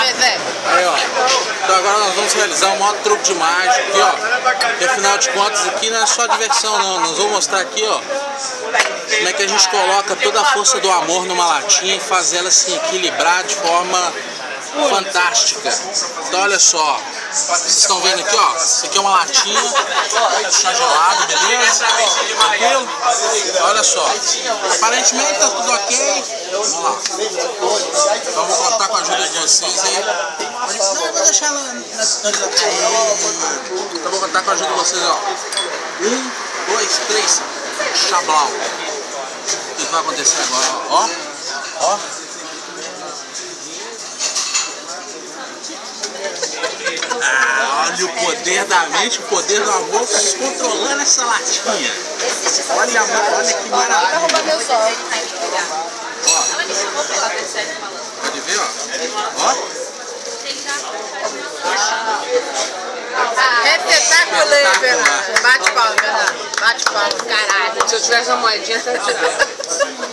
Aí, ó. Então agora nós vamos realizar um maior truque de mágica aqui, ó. Porque afinal de contas aqui não é só diversão, não. Nós vamos mostrar aqui, ó, como é que a gente coloca toda a força do amor numa latinha e faz ela se equilibrar de forma fantástica. Então olha só, vocês estão vendo aqui, ó, isso aqui é uma latinha, chá gelado, beleza? Tranquilo? Olha só, aparentemente tá tudo ok. Vamos lá. Então vou contar com a ajuda de vocês aí. Não, eu vou deixar ela então vou contar com a ajuda de vocês, ó. 1, 2, 3, chablau. O que vai acontecer agora, ó? Ó. Olha o poder da mente, o poder do amor controlando essa latinha. Olha que maravilha. Ó. Pode ver, ó. Ó. Espetacular, Bernardo. Bate palma, Bernardo. Bate palma, caralho. Se eu tivesse uma moedinha, você ia tirar.